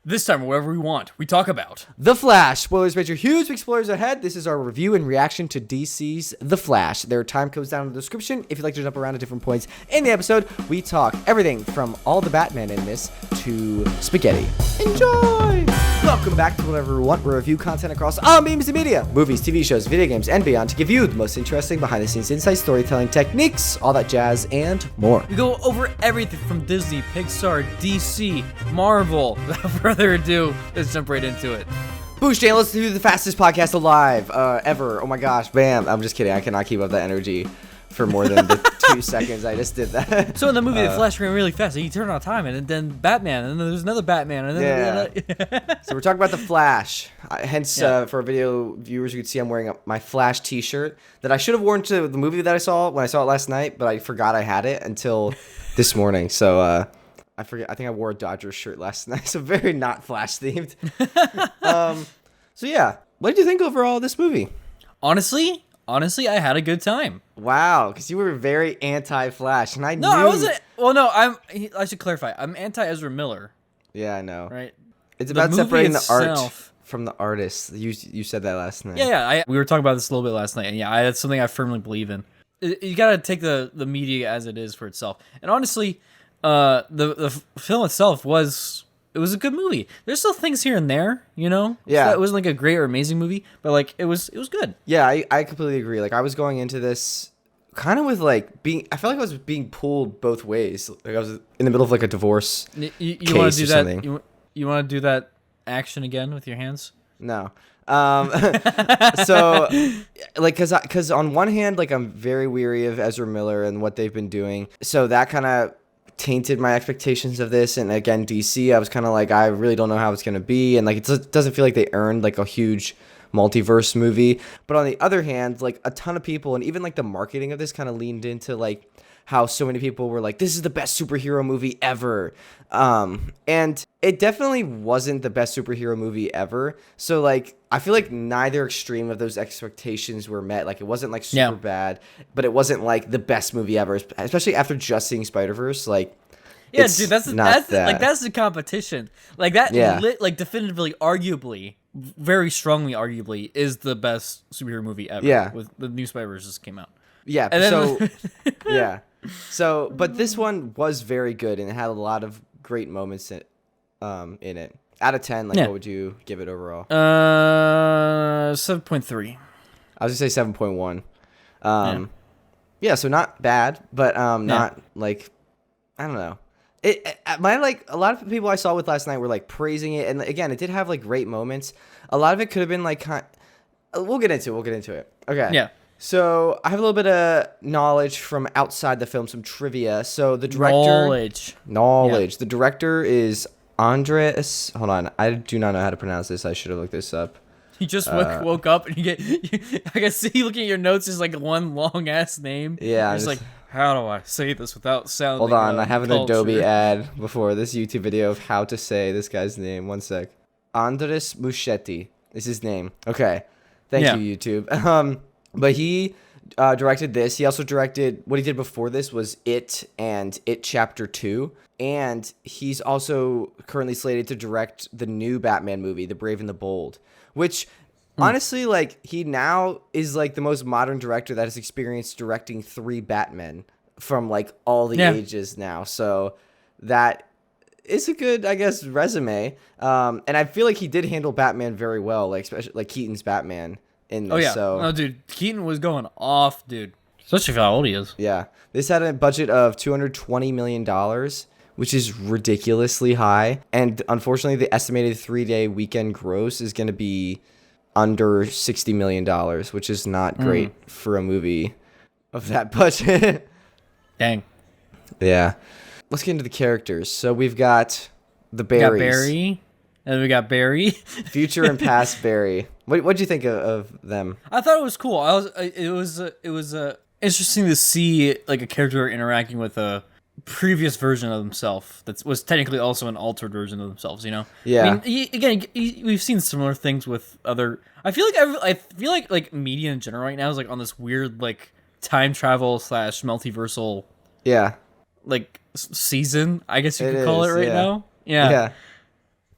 This time, whatever we want, we talk about The Flash. Spoilers, major, huge big spoilers ahead. This is our review and reaction to DC's The Flash. Their time comes down in the description. If you'd like to jump around at different points in the episode, we talk everything from all the Batman in this to spaghetti. Enjoy! Welcome back to Whatever We Want. We review content across all memes and media, movies, TV shows, video games, and beyond to give you the most interesting behind-the-scenes insights, storytelling techniques, all that jazz, and more. We go over everything from Disney, Pixar, DC, Marvel. Without further ado, let's jump right into it. Boosh, Dan, let's do the fastest podcast alive ever. Oh my gosh, bam. I'm just kidding. I cannot keep up that energy for more than the 2 seconds I just did that. So in the movie, The Flash ran really fast. And you turn on time, and then Batman, and then there's another Batman, and then So we're talking about The Flash. Hence, for our video viewers, you can see I'm wearing my Flash T-shirt that I should have worn to the movie that I saw when I saw it last night, but I forgot I had it until this morning. So I forget. I think I wore a Dodgers shirt last night, so very not Flash themed. So yeah, what did you think overall of this movie? Honestly, I had a good time. Wow, because you were very anti-Flash, and I knew. I wasn't. Well, no, I should clarify. I'm anti-Ezra Miller. Yeah, I know. Right. It's about separating the art from the artist. You said that last night. Yeah. We were talking about this a little bit last night, and that's something I firmly believe in. You gotta take the media as it is for itself. And honestly, the film itself was a good movie. There's still things here and there, you know. Yeah. So it wasn't like a great or amazing movie, but like it was good. Yeah, I completely agree. Like I was going into this kind of with like I felt like I was being pulled both ways. Like I was in the middle of like a divorce You case want to do or that? something. You want to do that action again with your hands? No. So like cuz on one hand like I'm very weary of Ezra Miller and what they've been doing. So that kind of tainted my expectations of this. And again, DC, I was kind of like, I really don't know how it's going to be. And like it doesn't feel like they earned like a huge multiverse movie. But on the other hand, like a ton of people and even like the marketing of this kind of leaned into like how so many people were like, this is the best superhero movie ever. And it definitely wasn't the best superhero movie ever. So like, I feel like neither extreme of those expectations were met. Like it wasn't like super bad, but it wasn't like the best movie ever, especially after just seeing Spider-Verse. Like, yeah, dude, that's the competition. Like that, like definitively, arguably, very strongly, arguably, is the best superhero movie ever. Yeah, with the new Spider-Verse just came out. Yeah, and so yeah, so but this one was very good and it had a lot of great moments in it. Out of 10, like what would you give it overall? 7.3. I was gonna say 7.1. Yeah, so not bad, but not like, I don't know. Like a lot of people I saw with last night were like praising it, and again, it did have like great moments. A lot of it could have been like, we'll get into it. Okay. Yeah. So I have a little bit of knowledge from outside the film, some trivia. So the director, knowledge. Yeah. The director is Andres. Hold on, I do not know how to pronounce this. I should have looked this up. You just woke up and I can see you looking at your notes is like one long ass name. Yeah, I'm just like, how do I say this without sounding? Hold on, I have an Adobe ad before this YouTube video of how to say this guy's name. One sec. Andres Muschietti is his name. Okay, thank you, YouTube. But he directed this. He also directed, what he did before this was It and It Chapter 2. And he's also currently slated to direct the new Batman movie, The Brave and the Bold. Which, honestly, like, he now is, like, the most modern director that has experienced directing 3 Batmen from, like, all the ages now. So that is a good, I guess, resume. And I feel like he did handle Batman very well, like, especially, like, Keaton's Batman. In this, No, dude, Keaton was going off, dude. Especially for how old he is. Yeah. This had a budget of $220 million, which is ridiculously high. And unfortunately, the estimated 3-day weekend gross is going to be under $60 million, which is not great for a movie of that budget. Dang. Yeah. Let's get into the characters. So we've got the Barrys. We got Barry. And we got Barry. Future and past Barry. What'd you think of them? I thought it was cool. It was interesting to see like a character interacting with a previous version of himself that was technically also an altered version of themselves. You know? Yeah. I mean, we've seen similar things with other. I feel like media in general right now is like on this weird like time travel / multiversal. Yeah. Like season, I guess you could call it right now. Yeah.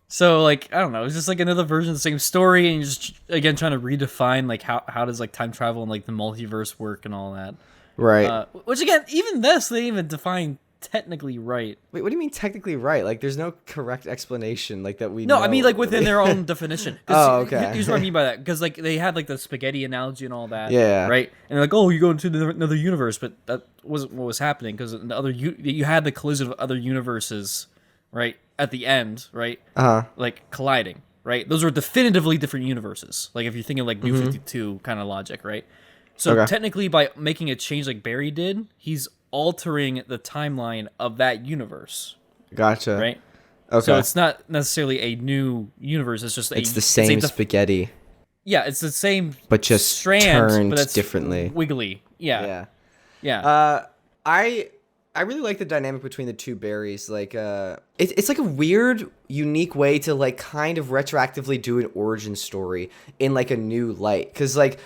So like I don't know, it's just like another version of the same story, and you're just again trying to redefine like how does like time travel and like the multiverse work and all that. Right. Which again, even this they didn't even define technically right. Wait, what do you mean technically right? Like, there's no correct explanation like that we No, know. I mean like within their own definition. Oh, okay. Here's what I mean by that, because like they had like the spaghetti analogy and all that. Yeah. Right. And they're like, oh, you go into another universe, but that wasn't what was happening because the other you had the collision of other universes, right, at the end, right? Like colliding, right? Those were definitively different universes. Like if you're thinking like New 52 kind of logic, right? So technically, by making a change like Barry did, he's altering the timeline of that universe. Gotcha. Right. Okay. So it's not necessarily a new universe. It's just the same spaghetti. Yeah, it's the same, but just strand, turned but it's differently. Wiggly. Yeah. I really like the dynamic between the two Barrys. Like, it's like a weird, unique way to like kind of retroactively do an origin story in like a new light. Because like,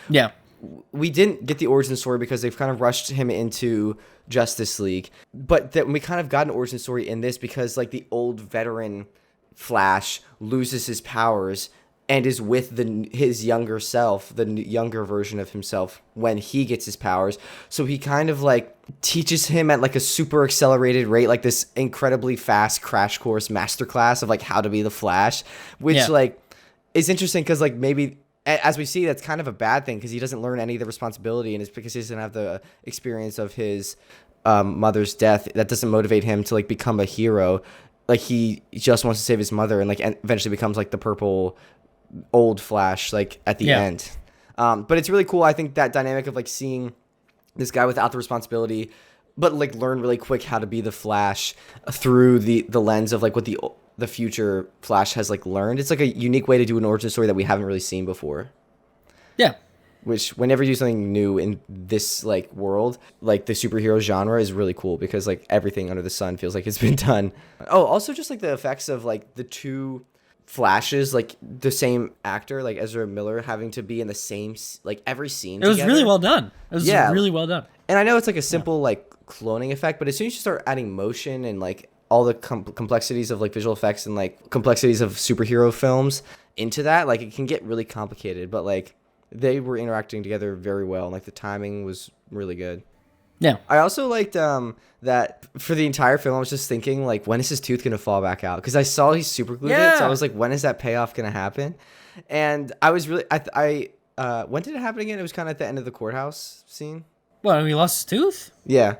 we didn't get the origin story because they've kind of rushed him into Justice League, but that we kind of got an origin story in this because like the old veteran Flash loses his powers and is with his younger self, the younger version of himself when he gets his powers. So he kind of like teaches him at like a super accelerated rate, like this incredibly fast crash course masterclass of like how to be the Flash, which like is interesting because like maybe, as we see, that's kind of a bad thing because he doesn't learn any of the responsibility, and it's because he doesn't have the experience of his mother's death. That doesn't motivate him to like become a hero. Like he just wants to save his mother, and like eventually becomes like the purple old Flash like at the end. But it's really cool. I think that dynamic of like seeing this guy without the responsibility, but like learn really quick how to be the Flash through the lens of like what the future Flash has like learned. It's like a unique way to do an origin story that we haven't really seen before. Yeah. Which whenever you do something new in this like world, like the superhero genre is really cool because like everything under the sun feels like it's been done. Oh, also just like the effects of like the two Flashes, like the same actor, like Ezra Miller, having to be in the same like every scene. It was really well done. It was really well done. And I know it's like a simple like cloning effect, but as soon as you start adding motion and like all the complexities of like visual effects and like complexities of superhero films into that, like it can get really complicated. But like they were interacting together very well, and like the timing was really good. Yeah. I also liked that for the entire film, I was just thinking, like, when is his tooth going to fall back out? Because I saw he super glued it, so I was like, when is that payoff going to happen? And I was really, when did it happen again? It was kind of at the end of the courthouse scene. What, when he lost his tooth? Yeah.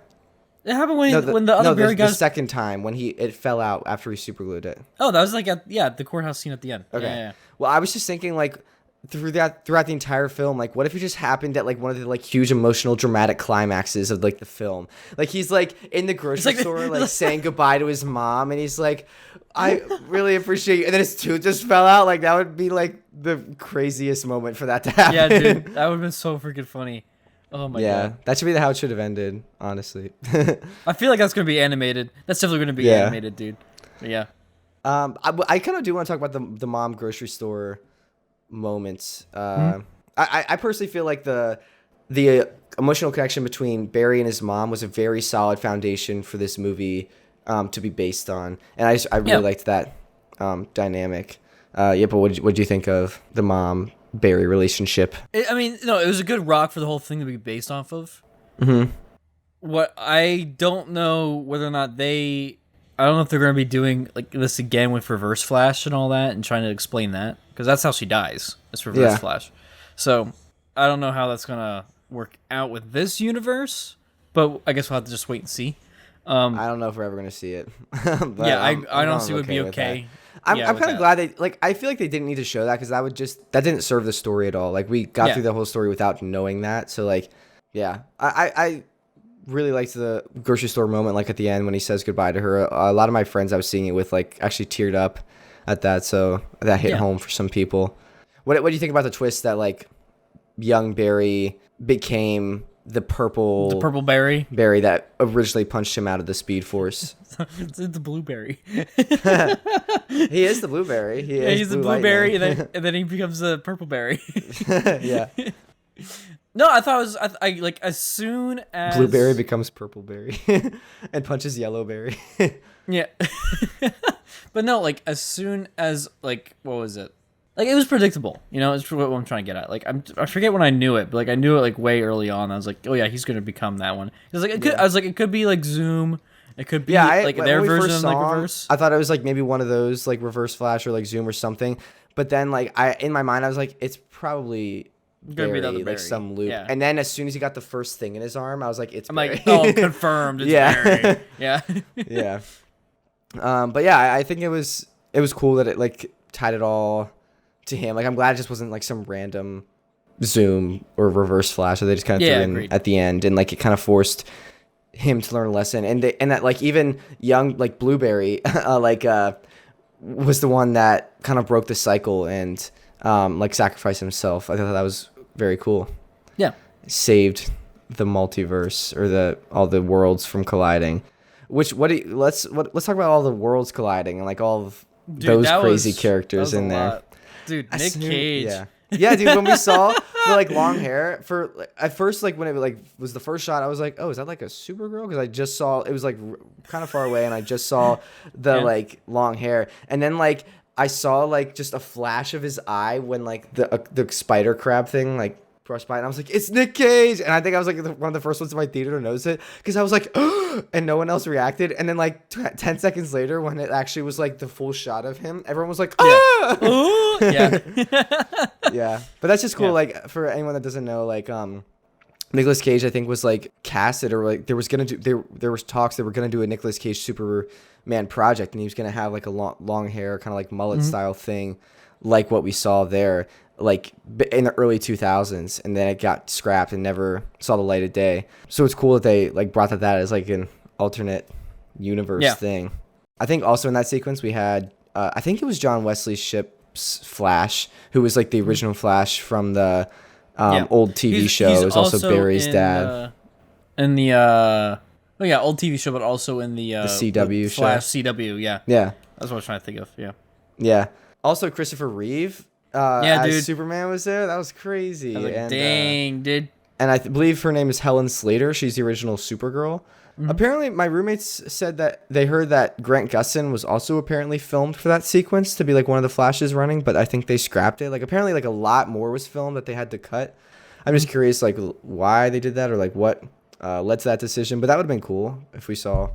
It happened when the other Barry guys... the second time, when it fell out after he super glued it. Oh, that was like, the courthouse scene at the end. Okay. Yeah. Well, I was just thinking, like, throughout the entire film, like what if it just happened at like one of the like huge emotional dramatic climaxes of like the film, like he's like in the grocery store like saying goodbye to his mom and he's like, I really appreciate you, and then his tooth just fell out. Like that would be like the craziest moment for that to happen. Yeah, dude, that would have been so freaking funny. Oh my god. That should be how it should have ended, honestly. I feel like that's gonna be animated. That's definitely gonna be animated, dude. But yeah. I kind of do want to talk about the mom grocery store moments. I personally feel like the emotional connection between Barry and his mom was a very solid foundation for this movie to be based on, and I really liked that dynamic. But what do you think of the mom Barry relationship? I mean, no, it was a good rock for the whole thing to be based off of. Mm-hmm. What I don't know whether or not I don't know if they're going to be doing like this again with Reverse Flash and all that and trying to explain that, because that's how she dies. It's Reverse Flash. So I don't know how that's going to work out with this universe, but I guess we'll have to just wait and see. I don't know if we're ever going to see it. I don't see it would be okay. I'm kind of glad they like. I feel like they didn't need to show that because that didn't serve the story at all. Like we got through the whole story without knowing that. So like, I really liked the grocery store moment, like at the end when he says goodbye to her. A lot of my friends I was seeing it with like actually teared up at that, so that hit home for some people. What do you think about the twist that like young Barry became the purple Barry that originally punched him out of the Speed Force? It's the blueberry. He is the blueberry. He's the blueberry, and then he becomes the purple berry. Yeah. No, I thought it was I like as soon as Blueberry becomes Purple Berry and punches Yellow Berry. Yeah. But no, like as soon as like what was it? Like it was predictable, you know. It's what I'm trying to get at. Like I forget when I knew it, but like I knew it like way early on. I was like, oh yeah, he's gonna become that one. It was like I was like, it could be like Zoom. It could be like their version of like reverse. I thought it was like maybe one of those like Reverse Flash or like Zoom or something. But then like in my mind I was like, it's probably Gonna be Barry, like some loop. Yeah. And then as soon as he got the first thing in his arm, I was like, it's Barry. Like, oh, confirmed. It's Barry. Yeah. Yeah. But yeah, I think it was cool that it like tied it all to him. Like I'm glad it just wasn't like some random Zoom or Reverse Flash that they just kind of threw in at the end, and like it kind of forced him to learn a lesson, and that like even young like Blueberry was the one that kind of broke the cycle and like sacrificed himself. I thought that was very cool. Yeah, saved the multiverse or all the worlds from colliding. Let's talk about all the worlds colliding and like all of those crazy characters in there. Dude, Nick Cage. Yeah, dude. When we saw the like long hair at first, like when it like was the first shot, I was like, oh, is that like a Supergirl? Because I just saw it was like kind of far away, and I just saw the like long hair, and then like I saw like just a flash of his eye when like the spider crab thing like brushed by, and I was like, it's Nick Cage, and I think I was like one of the first ones in my theater to notice it because I was like, and no one else reacted, and then like 10 seconds later when it actually was like the full shot of him, everyone was like, yeah. Yeah, but that's just cool. Like for anyone that doesn't know, like Nicolas Cage I think was like casted, or like there was talks they were gonna do a Nicolas Cage Superman project, and he was gonna have like a long hair kind of like mullet style thing like what we saw there like in the early 2000s, and then it got scrapped and never saw the light of day. So it's cool that they like brought that as like an alternate universe thing. I think also in that sequence we had I think it was John Wesley Shipp's Flash, who was like the original Flash from the old TV show. It was also Barry's dad. In the old TV show, but also in the CW show. Flash CW, yeah. Yeah. That's what I was trying to think of, yeah. Yeah. Also Christopher Reeve as dude. Superman was there. That was crazy. I was like, dang, dude. And I believe her name is Helen Slater. She's the original Supergirl. Apparently, my roommates said that they heard that Grant Gustin was also apparently filmed for that sequence to be like one of the Flashes running, but I think they scrapped it. Like apparently, like a lot more was filmed that they had to cut. I'm just curious, like why they did that or like what led to that decision. But that would have been cool if we saw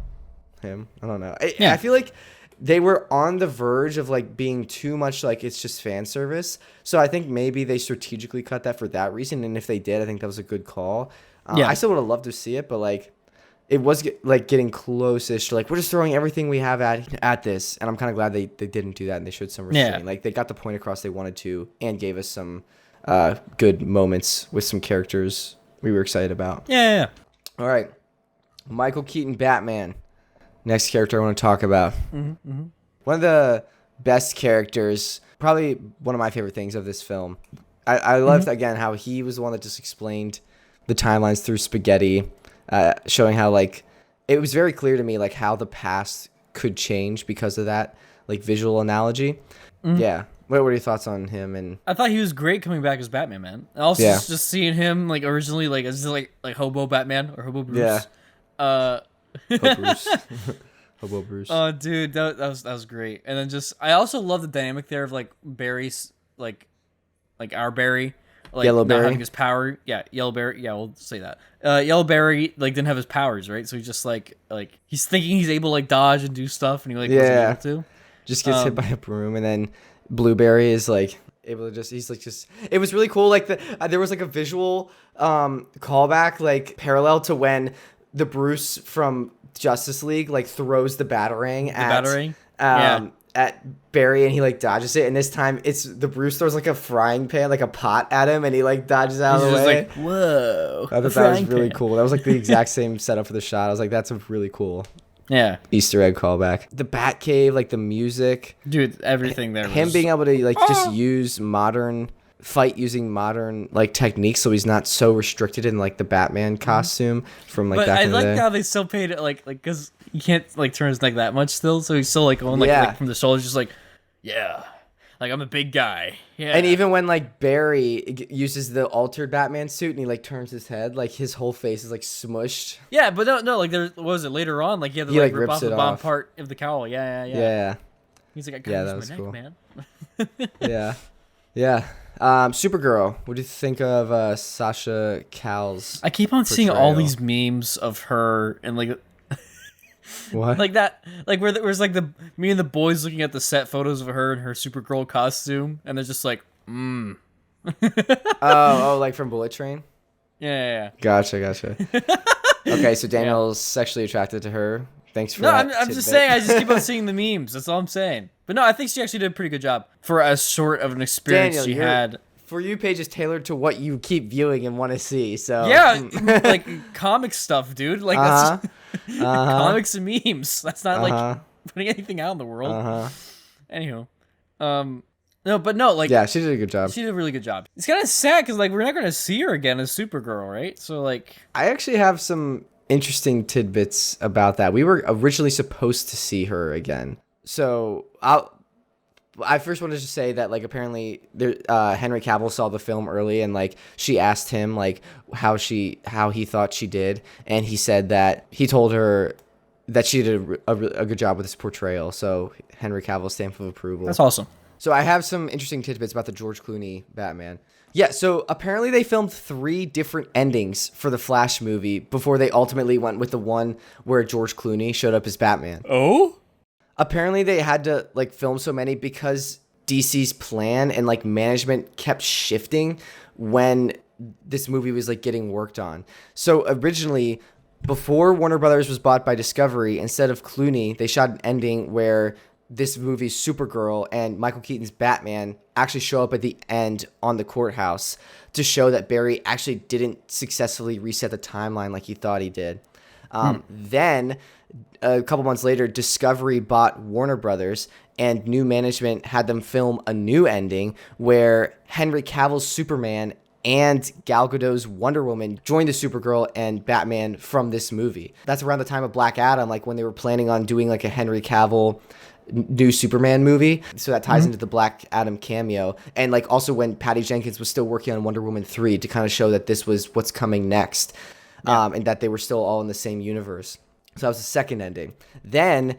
him. I don't know. I feel like they were on the verge of like being too much like it's just fan service. So I think maybe they strategically cut that for that reason. And if they did, I think that was a good call. I still would have loved to see it, but like it was like getting close-ish to like we're just throwing everything we have at this. And I'm kind of glad they didn't do that and they showed some restraint. Like they got the point across they wanted to and gave us some good moments with some characters we were excited about. Yeah. All right, Michael Keaton Batman. Next character I want to talk about. One of the best characters, probably one of my favorite things of this film. I loved, again, how he was the one that just explained the timelines through spaghetti, showing how, like, it was very clear to me, like, how the past could change because of that, like, visual analogy. Yeah. What were your thoughts on him? And I thought he was great coming back as Batman, man. Also, just seeing him, like, originally, like, as like Hobo Batman or Hobo Bruce. Yeah. Hobo Bruce. Oh, dude, that was great. And then I also love the dynamic there of like Barry's like our Barry, like Yellow not Barry. having his power. Yeah, Yellow Barry. Yeah, we'll say that. Yellow Barry like didn't have his powers, right? So he's just like he's thinking he's able to like dodge and do stuff, and he like wasn't able to. Just gets hit by a broom, and then Blueberry is like able to just it was really cool. Like there was like a visual callback like parallel to when the Bruce from Justice League like throws the batarang at Barry, and he like dodges it, and this time it's the Bruce throws like a frying pan, like a pot at him, and he like dodges out of the way. Like, whoa! I thought that was really cool. That was like the exact same setup for the shot. I was like, that's a really cool Easter egg callback. The Batcave, like the music, dude, everything there. Him being able to like just use modern like techniques, so he's not so restricted in like the Batman costume from like back in the day. But I like how they still paid it like because he can't like turn his neck that much still, so he's still like going like from the shoulders, just like like I'm a big guy. Yeah. And even when like Barry uses the altered Batman suit and he like turns his head, like his whole face is like smushed. Yeah, but no, like there what was it later on? Like he had to rip off the bottom part of the cowl. Yeah. He's like, I Yeah, gotta that use was my cool. neck, man. Yeah. Yeah. Supergirl. What do you think of Sasha Cal's I keep on seeing all portrayal? these memes of her and like What? like that, like where there's like the me and the boys looking at the set photos of her in her Supergirl costume, and they're just like, Oh, like from Bullet Train? yeah. Gotcha. Okay, so Yeah. Daniel's sexually attracted to her. Thanks for No, that. I'm just tidbit. saying. I just keep on seeing the memes. That's all I'm saying. But no, I think she actually did a pretty good job for as short of an experience Daniel, she had. For You page is tailored to what you keep viewing and want to see. So Yeah, like comic stuff, dude. Like that's just comics and memes. That's not like putting anything out in the world. Anywho, no, but no, like yeah, she did a good job. she did a really good job. It's kind of sad because like we're not gonna see her again as Supergirl, right? So like, I actually have some interesting tidbits about that. We were originally supposed to see her again. So I first wanted to say that like apparently Henry Cavill saw the film early and like she asked him like how he thought she did, and he said that he told her that she did a good job with this portrayal. So Henry Cavill stamp of approval. that's awesome. So I have some interesting tidbits about the George Clooney Batman. Yeah, so apparently they filmed 3 different endings for the Flash movie before they ultimately went with the one where George Clooney showed up as Batman. Oh, Apparently they had to like film so many because DC's plan and like management kept shifting when this movie was like getting worked on. So originally, before Warner Brothers was bought by Discovery, instead of Clooney, they shot an ending where this movie's Supergirl and Michael Keaton's Batman actually show up at the end on the courthouse to show that Barry actually didn't successfully reset the timeline like he thought he did. Then a couple months later, Discovery bought Warner Brothers, and new management had them film a new ending where Henry Cavill's Superman and Gal Gadot's Wonder Woman joined the Supergirl and Batman from this movie. That's around the time of Black Adam, like when they were planning on doing like a Henry Cavill new Superman movie. So that ties into the Black Adam cameo. And like also when Patty Jenkins was still working on Wonder Woman 3 to kind of show that this was what's coming next. And that they were still all in the same universe. So that was the second ending. Then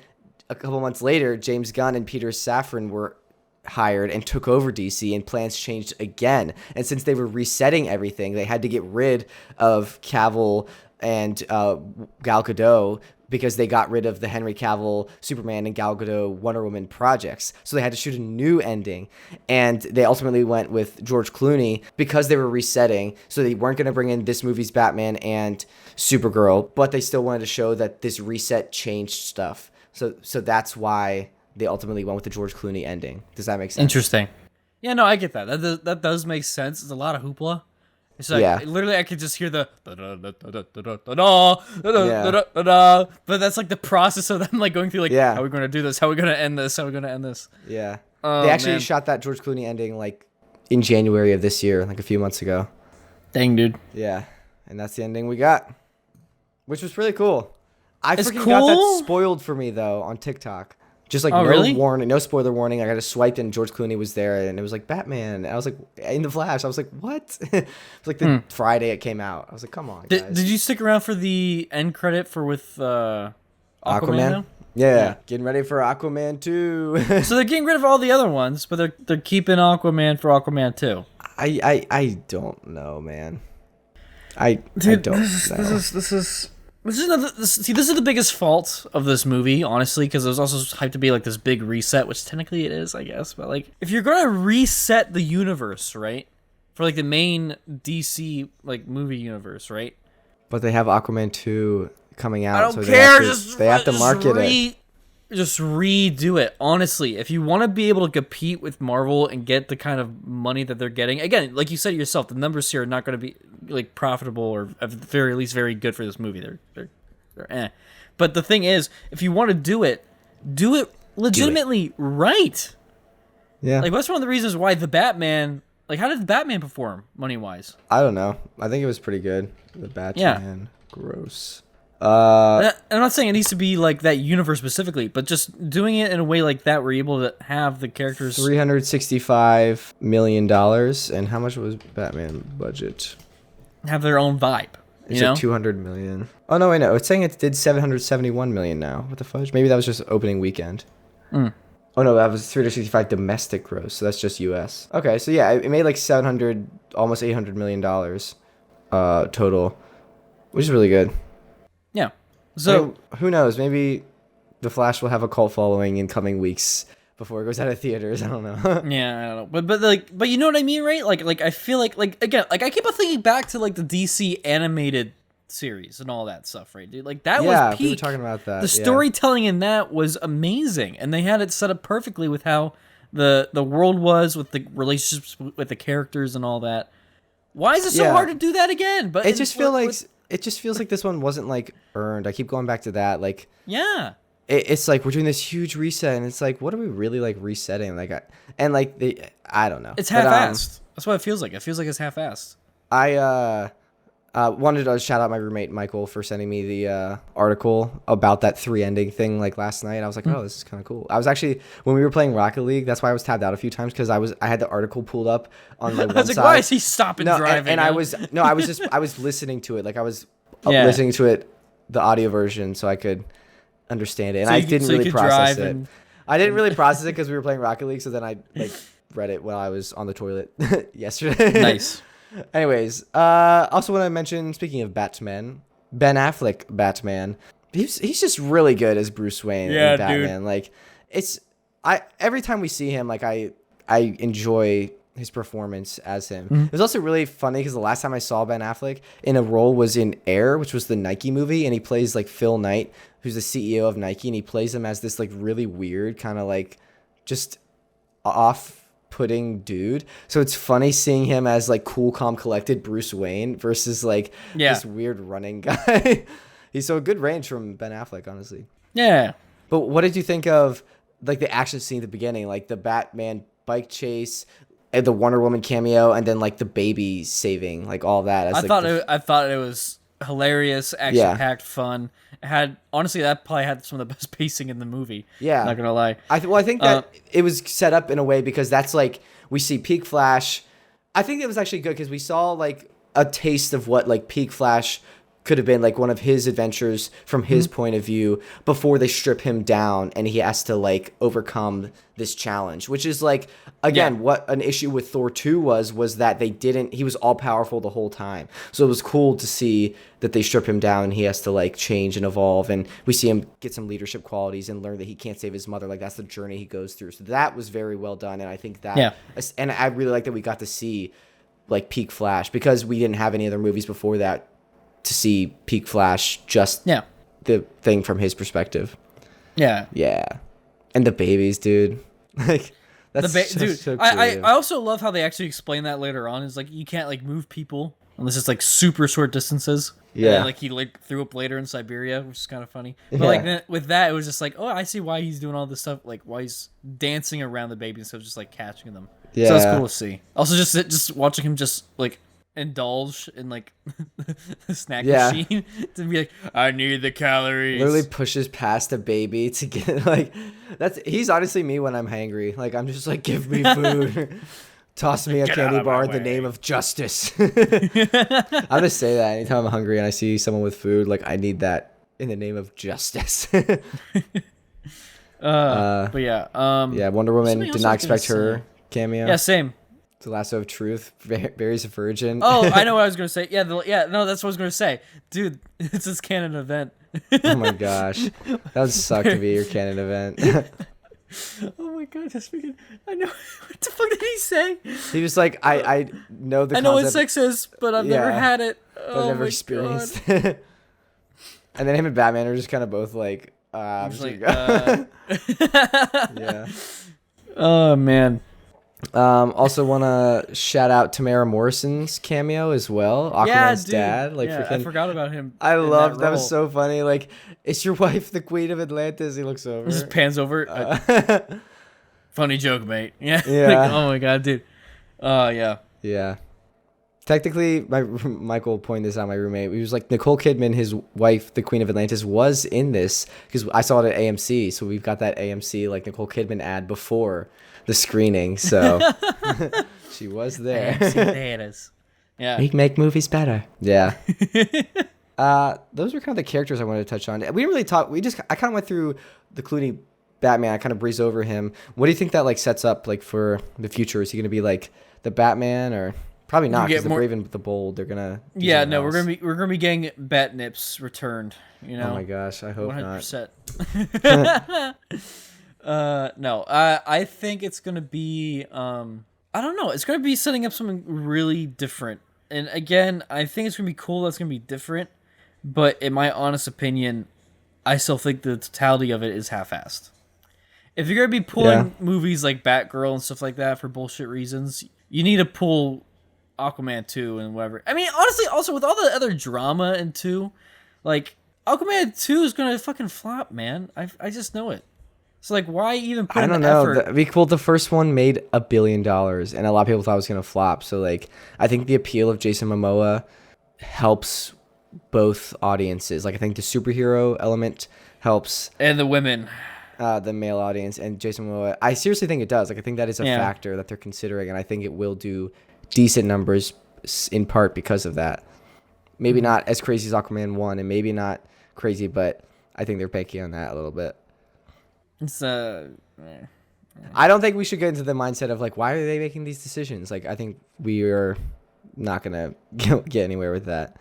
a couple months later, James Gunn and Peter Safran were hired and took over DC, and plans changed again. And since they were resetting everything, they had to get rid of Cavill and Gal Gadot because they got rid of the Henry Cavill Superman and Gal Gadot Wonder Woman projects. So they had to shoot a new ending. And they ultimately went with George Clooney because they were resetting. So they weren't going to bring in this movie's Batman and Supergirl, but they still wanted to show that this reset changed stuff. So that's why they ultimately went with the George Clooney ending. Does that make sense? interesting. Yeah, no, I get that. That does make sense. It's a lot of hoopla. It's like, Yeah. literally, I could just hear the but that's like the process of them like going through like, Yeah. how are we going to do this? How are we going to end this? How are we going to end this? Yeah. Oh, They actually man. shot that George Clooney ending like in January of this year, like a few months ago. Dang, dude. Yeah. And that's the ending we got, which was really cool. I It's freaking got that cool? spoiled for me though on TikTok. Just like Oh, no really? warning, no spoiler warning. I got swiped and George Clooney was there, and it was like Batman. And I was like, in the Flash. I was like, what? It was like the Friday it came out. I was like, come on, guys. Did you stick around for the end credit for with Aquaman? though? Yeah, getting ready for Aquaman 2. So they're getting rid of all the other ones, but they're keeping Aquaman for Aquaman 2. I don't know, man. I don't know. This is the biggest fault of this movie, honestly, because it was also hyped to be like this big reset, which technically it is, I guess. But like, if you're gonna reset the universe, right, for like the main DC like movie universe, right? But they have Aquaman 2 coming out. I don't so care. They have to market it. Just redo it. Honestly, if you want to be able to compete with Marvel and get the kind of money that they're getting, again, like you said yourself, the numbers here are not going to be like profitable or at the very least very good for this movie. They're eh. But the thing is, if you want to do it legitimately right. Yeah. Like that's one of the reasons why the Batman. Like, how did the Batman perform money wise? I don't know. I think it was pretty good. The Batman. Gross. I'm not saying it needs to be like that universe specifically, but just doing it in a way like that, where you're able to have the characters. $365 million. And how much was Batman budget? Have their own vibe. It's like 200 million. Oh no, wait, no. It's saying it did 771 million now. What the fudge? Maybe that was just opening weekend. Oh no, that was 365 domestic gross, so that's just U.S. Okay, so yeah, it made like 700, almost $800 million total, which is really good. Yeah. So So who knows? Maybe The Flash will have a cult following in coming weeks before it goes out of theaters. I don't know. yeah, I don't know, but you know what I mean, right? Like I feel like again, like I keep on thinking back to like the DC animated series and all that stuff, right, dude? Like that Yeah, was we were peak. talking about that. The yeah. storytelling in that was amazing, and they had it set up perfectly with how the world was with the relationships with the characters and all that. Why is it so Yeah. hard to do that again? But It just feels like this one wasn't like earned. I keep going back to that. Like yeah. it's like we're doing this huge reset, and it's like, what are we really like resetting? Like, I don't know. It's But, half-assed. That's what it feels like. It feels like it's half-assed. I wanted to shout out my roommate Michael for sending me the article about that 3 ending thing like last night. I was like, oh, this is kind of cool. I was actually, when we were playing Rocket League, that's why I was tabbed out a few times, because I had the article pulled up on my one I was like, side. why is he stopping driving? And I was listening to it. Like I was listening to it, the audio version, so I could understand it. And I didn't really process it. I didn't really process it because we were playing Rocket League, so then I like read it while I was on the toilet yesterday. Nice. Anyways, also want to mention, speaking of Batman, Ben Affleck Batman, he's just really good as Bruce Wayne in Batman. Dude. Like every time we see him, like I enjoy his performance as him. It was also really funny because the last time I saw Ben Affleck in a role was in Air, which was the Nike movie, and he plays like Phil Knight, who's the CEO of Nike, and he plays him as this like really weird kind of like just off-putting dude. So it's funny seeing him as like cool, calm, collected Bruce Wayne versus like this weird running guy. He's so a good range from Ben Affleck, honestly. Yeah. But what did you think of like the action scene at the beginning, like the Batman bike chase, the Wonder Woman cameo, and then like the baby saving, like all that? I thought it was hilarious, action-packed, fun. It had, honestly, that probably had some of the best pacing in the movie. Yeah, not gonna lie. I think that it was set up in a way because that's like we see peak Flash. I think it was actually good because we saw like a taste of what like peak Flash could have been, like one of his adventures from his point of view before they strip him down and he has to like overcome this challenge, which is like, again, what an issue with Thor 2 was that he was all powerful the whole time. So it was cool to see that they strip him down and he has to like change and evolve, and we see him get some leadership qualities and learn that he can't save his mother. Like that's the journey he goes through. So that was very well done. And I think that, and I really like that we got to see like peak Flash because we didn't have any other movies before that to see peak Flash, just the thing from his perspective. Yeah. And the babies, dude. Like that's dude. So I also love how they actually explain that later on. Is like you can't like move people unless it's like super short distances. Yeah. And, like he like threw up later in Siberia, which is kind of funny. But like then, with that, it was just like, oh, I see why he's doing all this stuff. Like why he's dancing around the baby instead of just like catching them. Yeah. So it's cool to see. Also, just watching him just like indulge in like the snack machine to be like, I need the calories. Literally pushes past a baby to get like he's honestly me when I'm hangry. Like I'm just like, give me food. Toss me a candy bar in the name of justice. I'm gonna say that anytime I'm hungry and I see someone with food, like I need that in the name of justice. But yeah, Wonder Woman did not expect her cameo. Yeah, same. The Lasso of Truth, Barry's a virgin. Oh, I know what I was gonna say. Yeah, no, that's what I was gonna say, dude. It's this canon event. Oh my gosh, that would suck to be your canon event. Oh my god, that's freaking. I know. What the fuck did he say? He was like, I know the. I know what sex is, but I've never had it. But I've never experienced it. And then him and Batman are just kind of both like, yeah. Oh man. Also want to shout out Tamara Morrison's cameo as well. Aquaman's dad. Like, I forgot about him. I loved that. Was so funny. Like, is your wife the queen of Atlantis? He looks over. Just pans over. Funny joke, mate. Yeah. Like, oh my god, dude. Yeah. Technically, Michael pointed this out. My roommate, he was like, Nicole Kidman, his wife, the Queen of Atlantis, was in this because I saw it at AMC. So we've got that AMC like Nicole Kidman ad before the screening. So she was there. AMC theaters. Yeah, we make movies better. Yeah. Those were kind of the characters I wanted to touch on. We didn't really talk. I kind of went through the Clooney Batman. I kind of breeze over him. What do you think that like sets up like for the future? Is he gonna be like the Batman or probably not? Because the Brave and the Bold, they're gonna. Yeah, no, we're gonna be getting Batnips returned. You know. Oh my gosh, I hope 100%. No, I think it's gonna be. I don't know. It's gonna be setting up something really different. And again, I think it's gonna be cool. That's gonna be different. But in my honest opinion, I still think the totality of it is half-assed. If you're gonna be pulling movies like Batgirl and stuff like that for bullshit reasons, you need to pull Aquaman 2 and whatever. I mean, honestly, also with all the other drama in 2, like Aquaman 2 is gonna fucking flop, man. I just know it. So like, why even put in the effort? I don't know. The first one made $1 billion, and a lot of people thought it was gonna flop. So like, I think the appeal of Jason Momoa helps both audiences. Like, I think the superhero element helps, and the women, the male audience, and Jason Momoa. I seriously think it does. Like, I think that is a factor that they're considering, and I think it will do decent numbers in part because of that. Maybe not as crazy as Aquaman 1, and maybe not crazy, but I think they're banking on that a little bit. It's I don't think we should get into the mindset of like, why are they making these decisions? Like, I think we are not gonna get anywhere with that.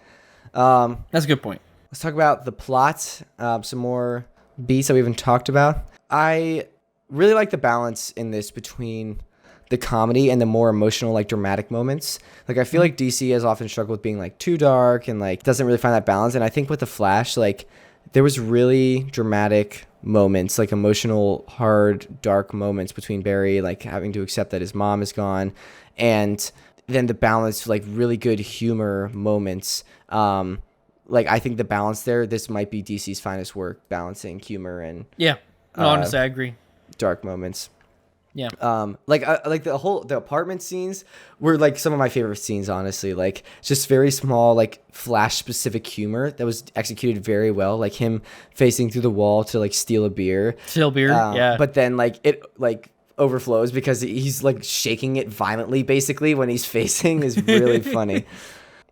That's a good point. Let's talk about the plot. Some more beats that we haven't talked about. I really like the balance in this between the comedy and the more emotional, like dramatic moments. Like, I feel like DC has often struggled with being like too dark and like doesn't really find that balance. And I think with the Flash, like there was really dramatic moments, like emotional, hard, dark moments between Barry, like having to accept that his mom is gone, and then the balance, like really good humor moments. Like, I think the balance there, this might be DC's finest work, balancing humor and honestly, I agree. Dark moments. Yeah. Like the apartment scenes were like some of my favorite scenes, honestly. Like, just very small, like Flash specific humor that was executed very well. Like him facing through the wall to like steal a beer. Yeah. But then like it like overflows because he's like shaking it violently basically when he's facing is really funny.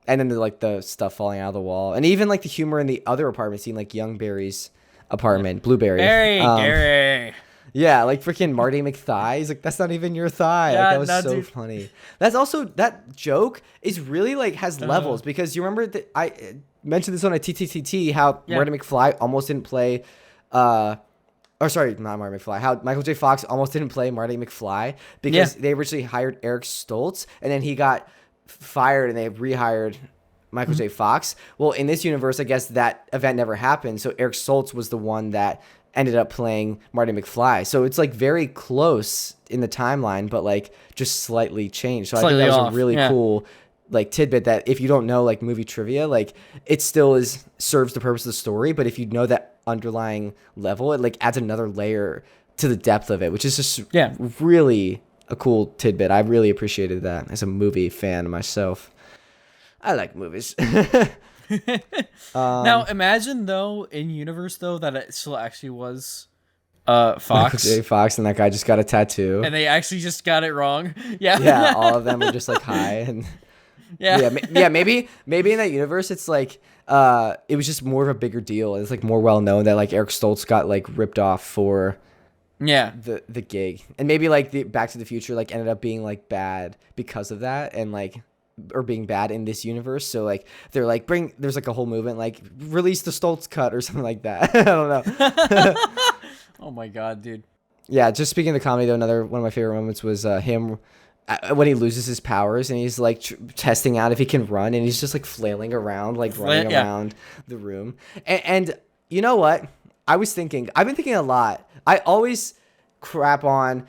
And then the stuff falling out of the wall, and even like the humor in the other apartment scene, like young Barry's apartment, Blueberry. Gary. Yeah, like freaking Marty McThigh. He's like, that's not even your thigh. Yeah, like, that was so funny. That's also, that joke is really like has levels, because you remember that I mentioned this on a TTTT how Marty McFly almost didn't play, not Marty McFly, how Michael J. Fox almost didn't play Marty McFly because they originally hired Eric Stoltz, and then he got fired and they rehired Michael J. Fox. Well, in this universe, I guess that event never happened. So Eric Stoltz was the one that ended up playing Marty McFly. So it's like very close in the timeline, but like just slightly changed. So slightly I think that was a really cool like tidbit that if you don't know like movie trivia, like it still serves the purpose of the story. But if you know that underlying level, it like adds another layer to the depth of it, which is just really a cool tidbit. I really appreciated that as a movie fan myself. I like movies. Now imagine though in universe though that it still actually was Fox. Michael J. Fox, and that guy just got a tattoo. And they actually just got it wrong. Yeah. Yeah, all of them were just like high and maybe in that universe it's like it was just more of a bigger deal. It's like more well known that like Eric Stoltz got like ripped off for the gig. And maybe like the Back to the Future like ended up being like bad because of that, and like or being bad in this universe. So like they're like there's like a whole movement like release the Stoltz cut or something like that. I don't know. Oh my god, dude. Yeah, just speaking of the comedy though, another one of my favorite moments was him when he loses his powers and he's like testing out if he can run, and he's just like flailing around, like running around the room. And you know what? I've been thinking a lot. I always crap on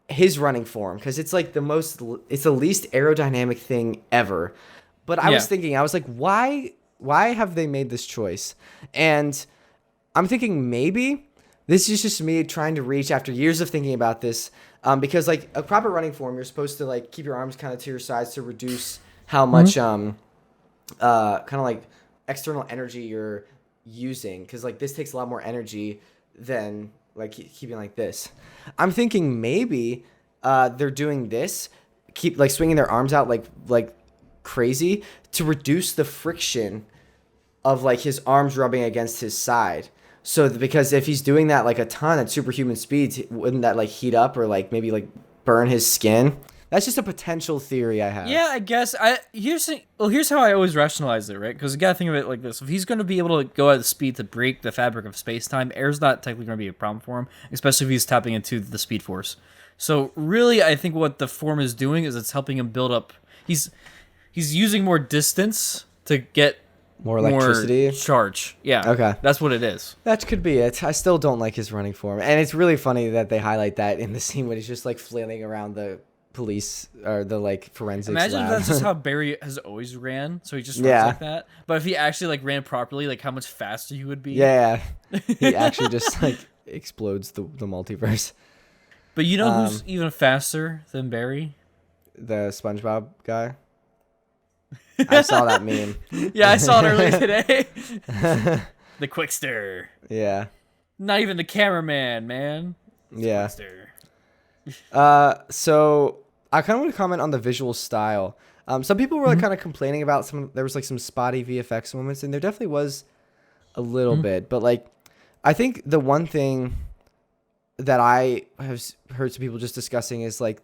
his running form because it's like it's the least aerodynamic thing ever. But I was thinking, I was like, why have they made this choice? And I'm thinking maybe this is just me trying to reach after years of thinking about this. Because like a proper running form, you're supposed to like keep your arms kind of to your sides to reduce how much kind of like external energy you're using. Because like this takes a lot more energy than like keeping like this. I'm thinking maybe they're doing this, keep like swinging their arms out like crazy to reduce the friction of like his arms rubbing against his side. So because if he's doing that like a ton at superhuman speeds, wouldn't that like heat up or like maybe like burn his skin? That's just a potential theory I have. Yeah, I guess. Here's how I always rationalize it, right? Because you gotta think of it like this: if he's going to be able to go at the speed to break the fabric of space time, air's not technically going to be a problem for him, especially if he's tapping into the Speed Force. So really, I think what the form is doing is it's helping him build up. He's using more distance to get More electricity? charge. Yeah. Okay. That's what it is. That could be it. I still don't like his running form. And it's really funny that they highlight that in the scene when he's just like flailing around the police or the like forensics Imagine lab. if that's just how Barry has always ran, so he just runs like that. But if he actually like ran properly, like how much faster he would be. Yeah. He actually just like explodes the multiverse. But you know who's even faster than Barry? The SpongeBob guy. I saw that meme. Yeah, I saw it earlier today. The Quickster. Yeah. Not even the cameraman, man. It's Yeah. Quickster. So I kind of want to comment on the visual style. Some people were like kind of complaining about there was like some spotty VFX moments, and there definitely was a little bit. But like, I think the one thing that I have heard some people just discussing is like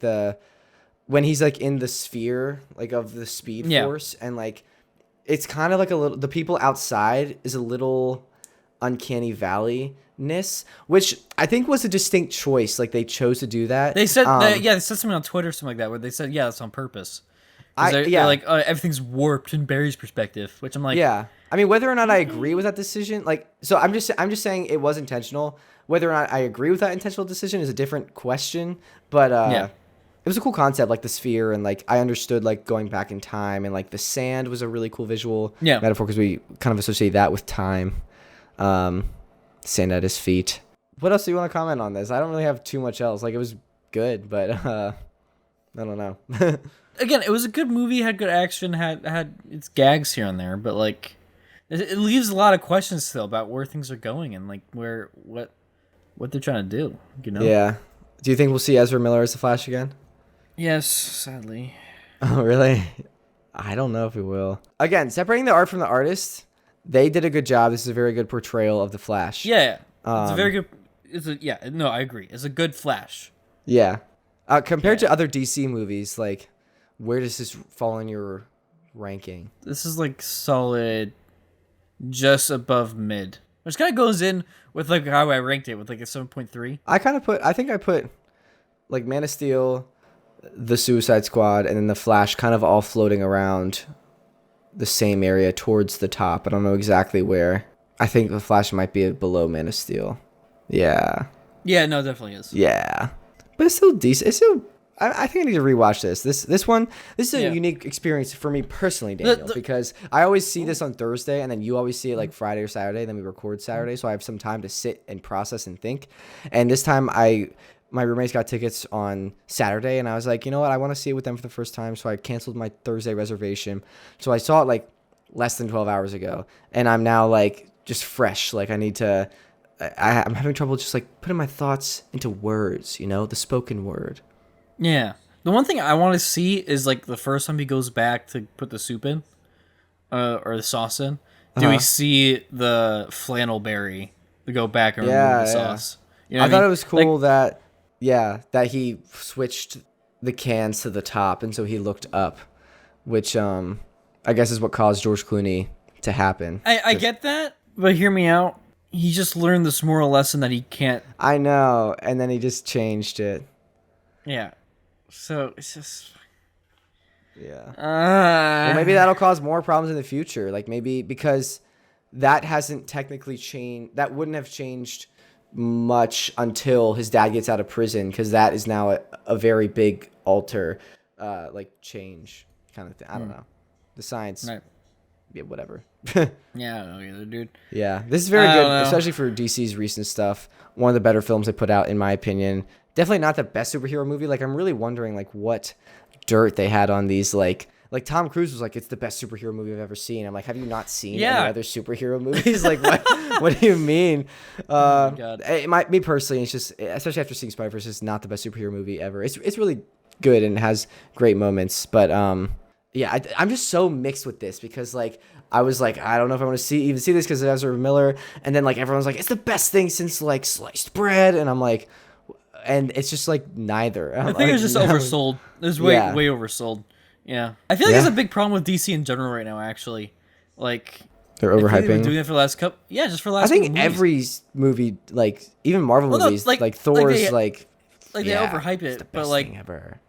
when he's like in the sphere like of the Speed Force, and like it's kind of like the people outside is a little uncanny valley-ness, which I think was a distinct choice. Like they chose to do that. They said they said something on Twitter or something like that where they said that's on purpose. They're like everything's warped in Barry's perspective, which I'm like, yeah. I mean, whether or not I agree with that decision, like, so I'm just saying it was intentional. Whether or not I agree with that intentional decision is a different question. But it was a cool concept, like the sphere, and like I understood like going back in time, and like the sand was a really cool visual metaphor because we kind of associate that with time. Sand at his feet. What else do you want to comment on this? I don't really have too much else. Like it was good, but I don't know. Again, it was a good movie, had good action, had its gags here and there, but like it leaves a lot of questions still about where things are going and like what they're trying to do, you know? Yeah. Do you think we'll see Ezra Miller as the Flash again? Yes, sadly. Oh, really? I don't know if we will. Again, separating the art from the artist, they did a good job. This is a very good portrayal of the Flash. Yeah. It's a very good I agree. It's a good Flash. Yeah. Compared to other DC movies, like where does this fall in your ranking? This is like solid just above mid. Which kind of goes in with like how I ranked it with like a 7.3. I think I put like Man of Steel, the Suicide Squad, and then the Flash kind of all floating around the same area towards the top. I don't know exactly where. I think the Flash might be below Man of Steel. Yeah. Yeah, no, it definitely is. Yeah. But it's still decent. It's still I think I need to rewatch this. This is a unique experience for me personally, Daniel, because I always see this on Thursday, and then you always see it like Friday or Saturday, then we record Saturday, so I have some time to sit and process and think. And this time my roommates got tickets on Saturday, and I was like, you know what, I want to see it with them for the first time, so I canceled my Thursday reservation. So I saw it like less than 12 hours ago, and I'm now like just fresh. Like I'm having trouble just like putting my thoughts into words, you know, the spoken word. Yeah. The one thing I want to see is like the first time he goes back to put the soup in, or the sauce in. Do we see the flannel berry to go back and remove the sauce? You know I thought it was cool that he switched the cans to the top, and so he looked up, which I guess is what caused George Clooney to happen. I get that, but hear me out. He just learned this moral lesson that he can't. I know, and then he just changed it. Yeah. So it's just. Yeah. Well, maybe that'll cause more problems in the future. Like maybe because that hasn't technically changed. That wouldn't have changed much until his dad gets out of prison, because that is now a very big like change kind of thing. I don't know. The science. Right. Yeah, whatever. Yeah, I don't know either, dude. Yeah, this is very good, especially for DC's recent stuff. One of the better films they put out, in my opinion. Definitely not the best superhero movie. Like, I'm really wondering, like, what dirt they had on these, like Tom Cruise was like, it's the best superhero movie I've ever seen. I'm like, have you not seen any other superhero movies? Like, what do you mean? God. Me personally, it's just, especially after seeing Spider-Verse, it's not the best superhero movie ever. It's really good and has great moments, but yeah, I'm just so mixed with this because like I was like, I don't know if I want to even see this because it has Ezra Miller. And then like everyone's like, it's the best thing since like sliced bread. And I'm like, and it's just like neither. I think it's just oversold. It's way oversold. Yeah, I feel like it's a big problem with DC in general right now. Actually, like they're overhyping. They've been doing it for the last couple. Yeah, just for the last. I think every movie, like even Marvel movies, like Thor's, like they overhype it, but like thing ever.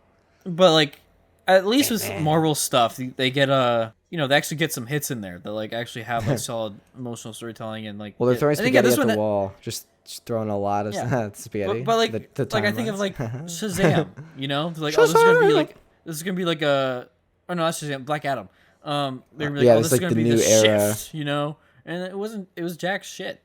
But like at least with Marvel stuff, they get they actually get some hits in there that like actually have like solid emotional storytelling and like. Well, they're throwing spaghetti at the wall, just throwing a lot of spaghetti. But like, like I think of like Shazam, like oh, this is gonna be like a not Shazam, Black Adam. They're like, oh, this is gonna be the era. Shift, and it wasn't. It was jack shit.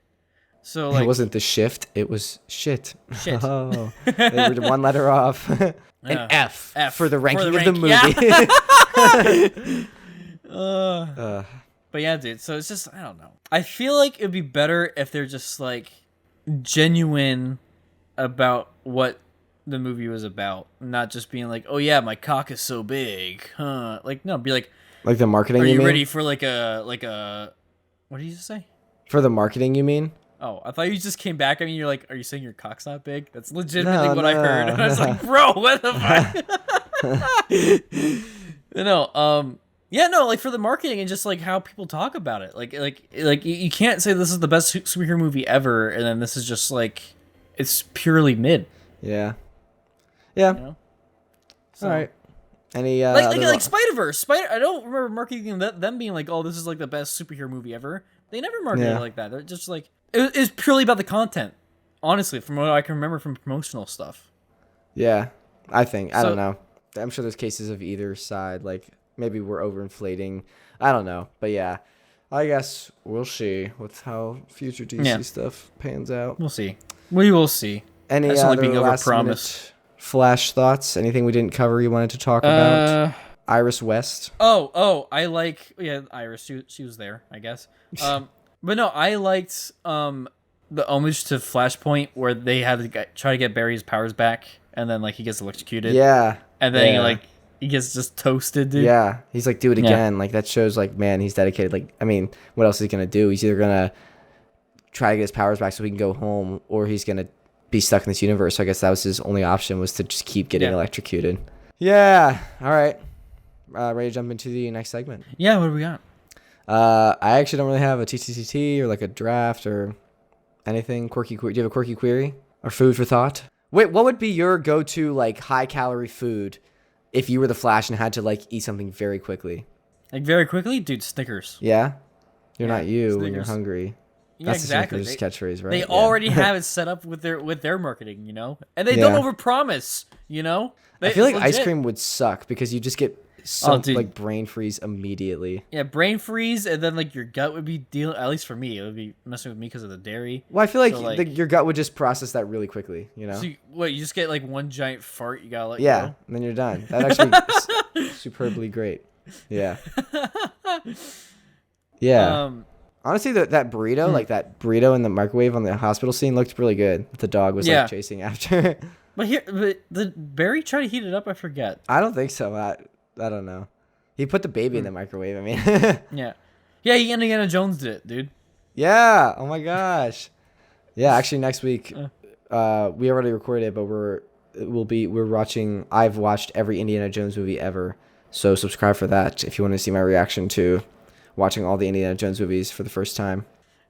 So like, it wasn't the shift. It was shit. Shit. Oh, they were one letter off. An F for the ranking of the movie. Yeah. But yeah, dude. So it's just I don't know. I feel like it'd be better if they're just like genuine about what the movie was about, not just being like, oh yeah, my cock is so big, huh? Like no, be like the marketing. Are you mean? ready for like a what did you just say? For the marketing, you mean? Oh, I thought you just came back. I mean, you're like, are you saying your cock's not big? That's legitimately what I heard. And I was like, bro, what the fuck? Yeah, no, like for the marketing and just like how people talk about it. Like you can't say this is the best superhero movie ever, and then this is just like it's purely mid. Yeah. Yeah. So, all right. Any like Spider-Verse. I don't remember marketing them being like, oh, this is like the best superhero movie ever. They never marketed it like that. They're just like it's purely about the content. Honestly, from what I can remember from promotional stuff. Yeah, I don't know. I'm sure there's cases of either side. Like maybe we're overinflating. I don't know, but yeah, I guess we'll see with how future DC stuff pans out. We'll see. We will see. Any other last minute flash thoughts? Anything we didn't cover you wanted to talk about? Iris West. Oh, I like Iris. She was there, I guess. But no, I liked the homage to Flashpoint where they had to try to get Barry's powers back, and then like he gets electrocuted. Yeah. And then like he gets just toasted, dude. Yeah. He's like, do it again. Like that shows like, man, he's dedicated. Like, I mean, what else is he gonna do? He's either gonna try to get his powers back so he can go home, or he's gonna be stuck in this universe. So I guess that was his only option, was to just keep getting electrocuted. Yeah. All right. Ready to jump into the next segment? Yeah. What do we got? I actually don't really have a TTTT or like a draft or anything quirky. Do you have a quirky query or food for thought? Wait, what would be your go-to like high calorie food if you were the Flash and had to like eat something very quickly? Like very quickly, dude. Snickers. Yeah, you're not you when you're hungry. Yeah, that's exactly. The catchphase, right? They already have it set up with their marketing, and they don't overpromise, I feel like ice cream would suck because you just get like brain freeze immediately. Yeah, brain freeze, and then like your gut would be dealing. At least for me, it would be messing with me because of the dairy. Well, I feel like your gut would just process that really quickly. So you just get like one giant fart. You gotta let go. And then you're done. That actually superbly great. Yeah. Yeah. Honestly, that burrito, like that burrito in the microwave on the hospital scene, looked really good. The dog was like chasing after. But did Barry try to heat it up? I forget. I don't think so. I don't know. He put the baby in the microwave. I mean. Yeah, Indiana Jones did it, dude. Yeah. Oh my gosh. Yeah. Actually, next week, we already recorded it, but we're watching. I've watched every Indiana Jones movie ever, so subscribe for that if you want to see my reaction to watching all the Indiana Jones movies for the first time.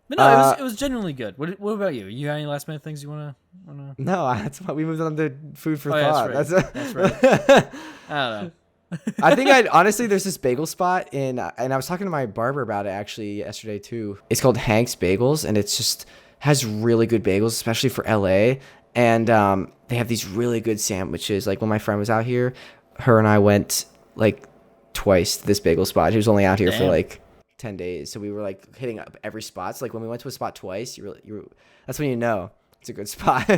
But no, it was genuinely good. What about you? You got any last minute things you wanna? No, that's why we moved on to food for thought. That's right. I don't know. I think honestly, there's this bagel spot and I was talking to my barber about it actually yesterday too. It's called Hank's Bagels, and it's just has really good bagels, especially for LA. And they have these really good sandwiches. Like when my friend was out here, her and I went like twice to this bagel spot. He was only out here for like 10 days, so we were like hitting up every spot. So like when we went to a spot twice, that's when you know it's a good spot.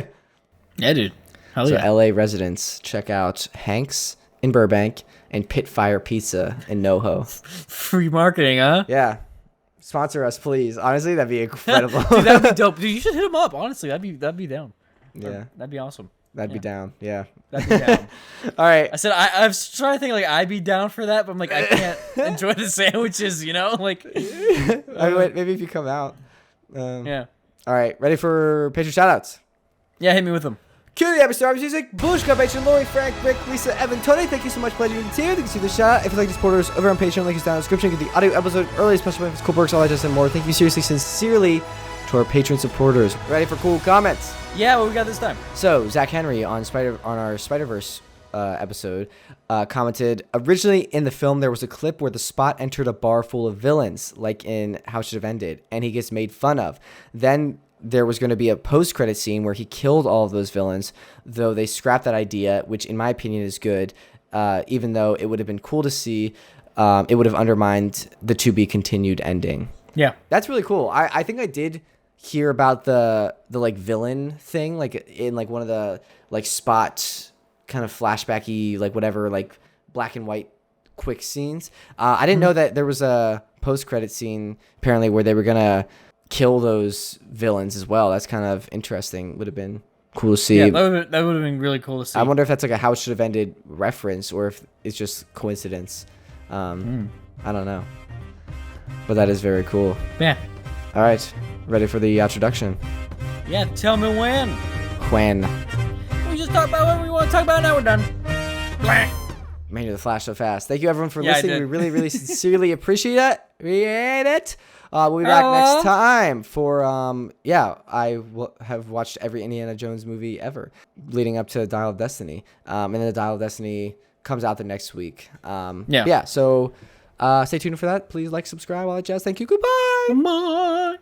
Yeah, dude. Hell yeah. LA residents, check out Hank's in Burbank and Pitfire Pizza in NoHo. Free marketing, huh? Yeah. Sponsor us, please. Honestly, that'd be incredible. Dude, that'd be dope. Dude, you should hit him up. Honestly, that'd be down. Yeah. That'd be awesome. That'd be down. Yeah. That'd be down. All right. I said I was trying to think like I'd be down for that, but I'm like I can't enjoy the sandwiches, you know? Like I mean, maybe if you come out. yeah. All right. Ready for Patreon shoutouts? Yeah, hit me with them. Cue the episode music. Bullish Club Patreon, Lori, Frank, Rick, Lisa, Evan, Tony. Thank you so much for letting me here. You can see the shout out. If you'd like to support us over on Patreon, link is down in the description. Get the audio episode early, special benefits, cool perks, all that, just and more. Thank you seriously, sincerely to our Patreon supporters. Ready for cool comments? Yeah, what we got this time? So Zach Henry on our Spider-Verse episode commented, originally in the film there was a clip where the Spot entered a bar full of villains, like in How It Should Have Ended, and he gets made fun of. Then there was going to be a post-credit scene where he killed all of those villains, though they scrapped that idea, which in my opinion is good, even though it would have been cool to see. It would have undermined the to-be-continued ending. Yeah. That's really cool. I think I did hear about the like villain thing, like in like one of the like Spot kind of flashbacky, like whatever, like black and white quick scenes. I didn't know that there was a post-credit scene apparently where they were going to kill those villains as well. That's kind of interesting. Would have been cool to see. Yeah, that would have been really cool to see. I wonder if that's like a How It Should Have Ended reference or if it's just coincidence. I don't know. But that is very cool. Yeah. All right. Ready for the introduction? Yeah, tell me when. When? We just talk about what we want to talk about. Now we're done. Blank. Man, you're the flash so fast. Thank you everyone for Yeah, listening. We really, really sincerely appreciate it. We'll be back next time for I have watched every Indiana Jones movie ever leading up to Dial of Destiny. And then the Dial of Destiny comes out the next week. So stay tuned for that. Please like, subscribe, all that jazz. Thank you. Goodbye. Bye.